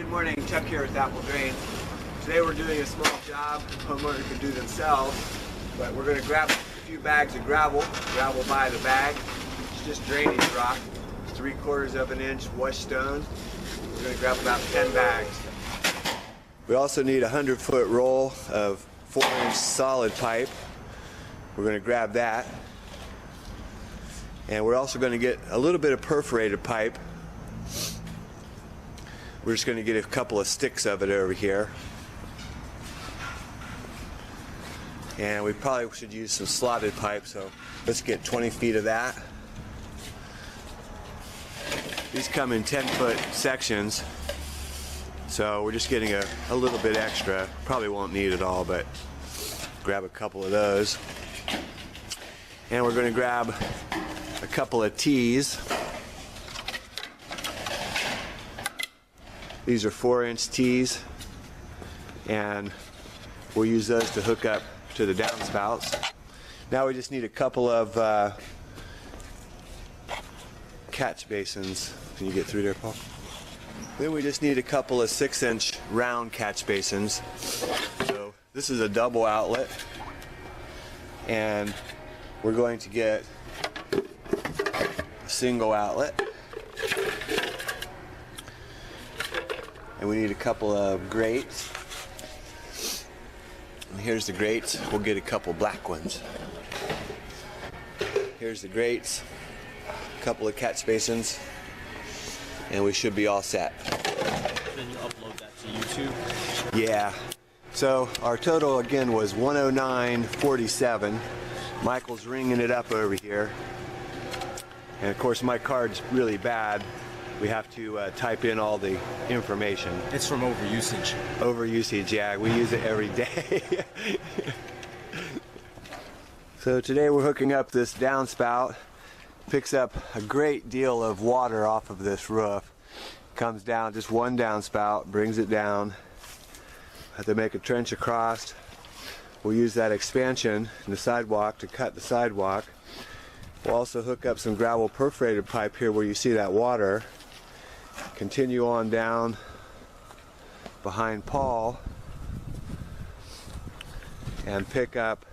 Good morning, Chuck here with Apple Drain. Today we're doing a small job homeowner can do themselves, but we're going to grab a few bags of gravel by the bag. It's just drainage rock, 3/4 of an inch washed stone. We're going to grab about 10 bags. We also need a 100-foot roll of 4-inch solid pipe. We're going to grab that. And we're also going to get a little bit of perforated pipe. We're just going to get a couple of sticks of it over here. And we probably should use some slotted pipe, so let's get 20 feet of that. These come in 10-foot sections, so we're just getting a little bit extra. Probably won't need it all, but grab a couple of those. And we're going to grab a couple of tees. These are 4-inch tees, and we'll use those to hook up to the downspouts. Now we just need a couple of catch basins. Can you get through there, Paul? Then we just need a couple of 6-inch round catch basins. So this is a double outlet, and we're going to get a single outlet. And we need a couple of grates. And here's the grates. We'll get a couple black ones. Here's the grates, a couple of catch basins, and we should be all set. Then you upload that to YouTube? Yeah. So our total again was 109.47. Michael's ringing it up over here. And of course my card's really bad. We have to type in all the information. It's from overusage. Overusage, yeah. We use it every day. So today we're hooking up this downspout. Picks up a great deal of water off of this roof. Comes down, just one downspout, brings it down. Have to make a trench across. We'll use that expansion in the sidewalk to cut the sidewalk. We'll also hook up some gravel perforated pipe here where you see that water. Continue on down behind Paul and pick up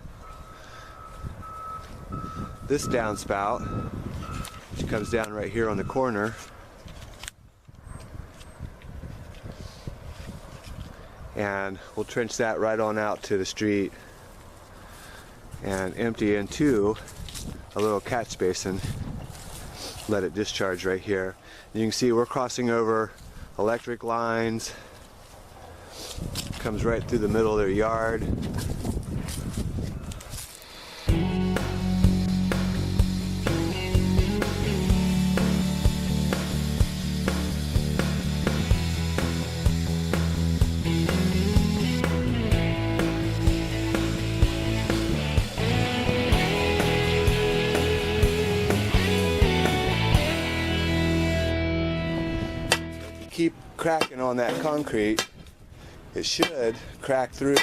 this downspout, which comes down right here on the corner. And we'll trench that right on out to the street and empty into a little catch basin. Let it discharge right here. You can see we're crossing over electric lines. Comes right through the middle of their yard. Keep cracking on that concrete, it should crack through.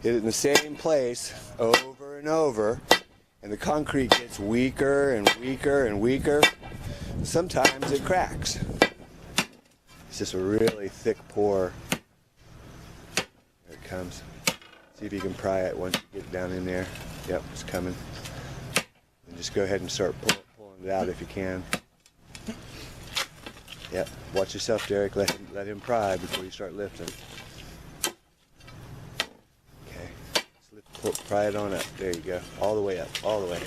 Hit it in the same place over and over, and the concrete gets weaker and weaker and weaker. Sometimes it cracks. It's just a really thick pour. There it comes. See if you can pry it once you get down in there. Yep, it's coming. And just go ahead and start pulling it out if you can. Yep. Watch yourself, Derek. Let him pry before you start lifting. Okay. Pry it on up. There you go. All the way up. All the way.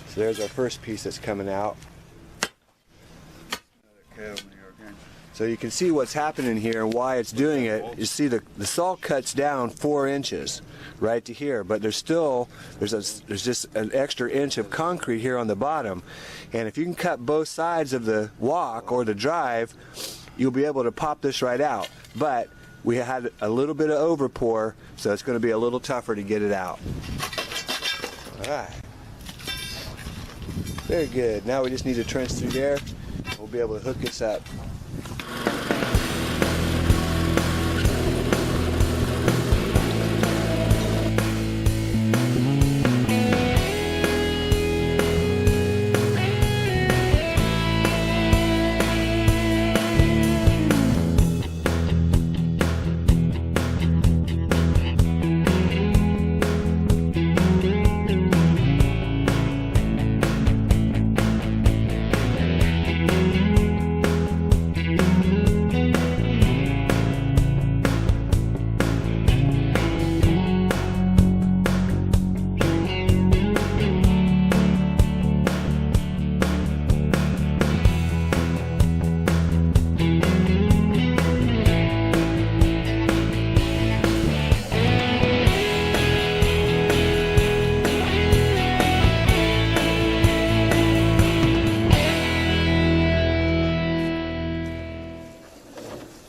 So there's our first piece that's coming out. So you can see what's happening here and why it's doing it. You see the saw cuts down 4 inches right to here, but there's just an extra inch of concrete here on the bottom. And if you can cut both sides of the walk or the drive, you'll be able to pop this right out. But we had a little bit of overpour, so it's going to be a little tougher to get it out. All right. Very good. Now we just need to trench through there. We'll be able to hook this up.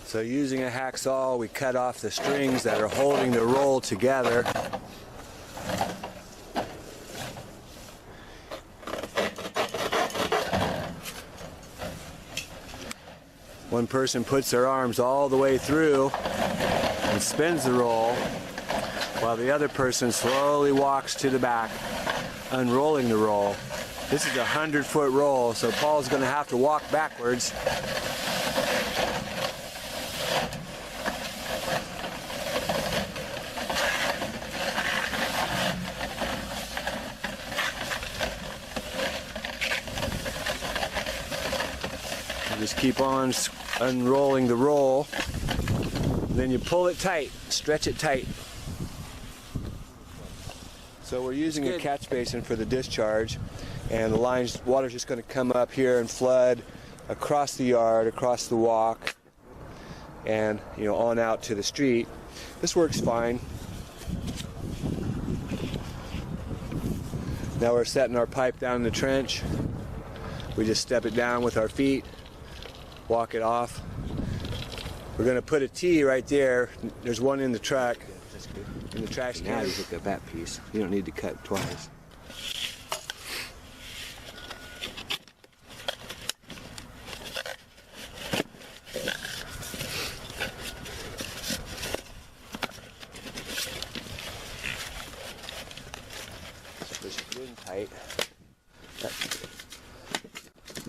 So using a hacksaw, we cut off the strings that are holding the roll together. One person puts their arms all the way through and spins the roll, while the other person slowly walks to the back, unrolling the roll. This is a 100-foot roll, so Paul's going to have to walk backwards. Just keep on unrolling the roll, then you pull it tight, stretch it tight. So we're using a catch basin for the discharge, and the water's just going to come up here and flood across the yard, across the walk, and on out to the street. This works fine. Now we're setting our pipe down in the trench. We just step it down with our feet, walk it off. We're going to put a T right there. There's one in the truck. That's good. In the trash can. Now you hook up that piece. You don't need to cut twice. Push it in tight.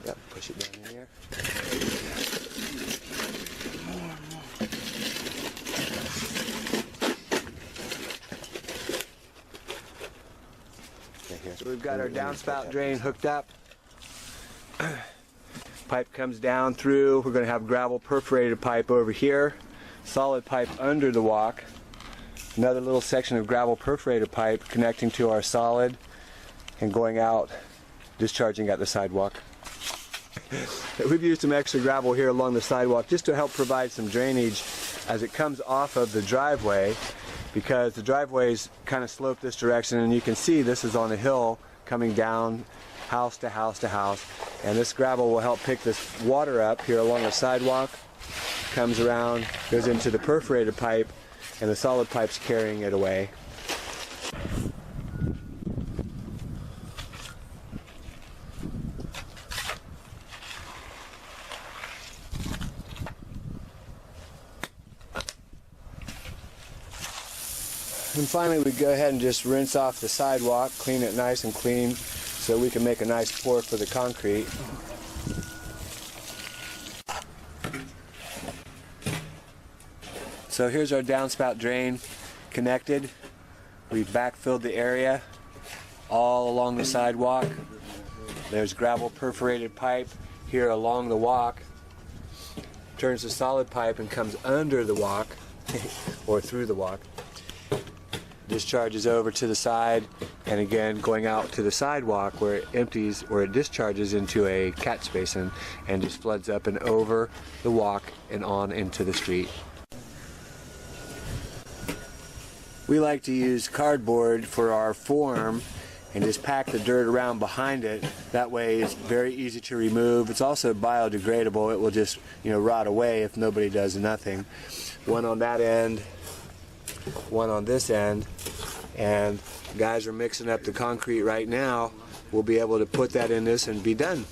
Yep, push it down in here. So we've got our downspout drain hooked up. Pipe comes down through. We're going to have gravel perforated pipe over here. Solid pipe under the walk. Another little section of gravel perforated pipe connecting to our solid and going out, discharging at the sidewalk. We've used some extra gravel here along the sidewalk just to help provide some drainage as it comes off of the driveway, because the driveway's kind of sloped this direction, and you can see this is on a hill coming down house to house to house, and this gravel will help pick this water up here along the sidewalk, comes around, goes into the perforated pipe, and the solid pipe's carrying it away. And finally, we go ahead and just rinse off the sidewalk, clean it nice and clean so we can make a nice pour for the concrete. So here's our downspout drain connected. We've backfilled the area all along the sidewalk. There's gravel perforated pipe here along the walk. Turns to solid pipe and comes under the walk or through the walk. Discharges over to the side, and again going out to the sidewalk where it empties, where it discharges into a catch basin and just floods up and over the walk and on into the street. We like to use cardboard for our form and just pack the dirt around behind it. That way it's very easy to remove. It's also biodegradable. It will just rot away if nobody does nothing. One on that end, one on this end, and guys are mixing up the concrete right now. We'll be able to put that in this and be done.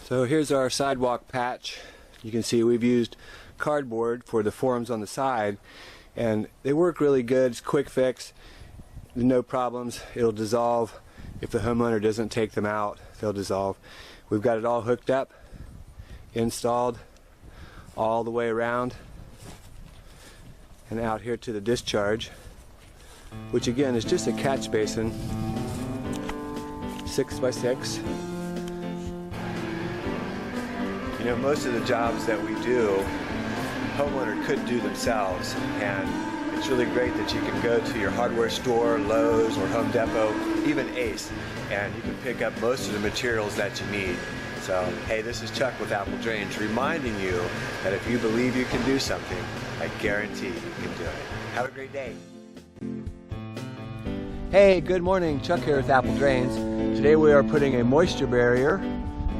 So here's our sidewalk patch. You can see we've used cardboard for the forms on the side, and they work really good. It's a quick fix, no problems. It'll dissolve. If the homeowner doesn't take them out, they'll dissolve. We've got it all hooked up, installed all the way around and out here to the discharge, which again is just a catch basin, 6 by 6. Most of the jobs that we do, homeowner could do themselves, and it's really great that you can go to your hardware store, Lowe's or Home Depot, even Ace, and you can pick up most of the materials that you need. So, hey, this is Chuck with Apple Drains reminding you that if you believe you can do something, I guarantee you can do it. Have a great day. Hey, good morning. Chuck here with Apple Drains. Today we are putting a moisture barrier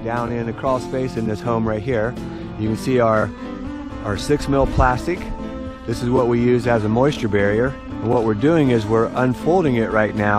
down in the crawl space in this home right here. You can see our 6 mil plastic. This is what we use as a moisture barrier. And what we're doing is we're unfolding it right now.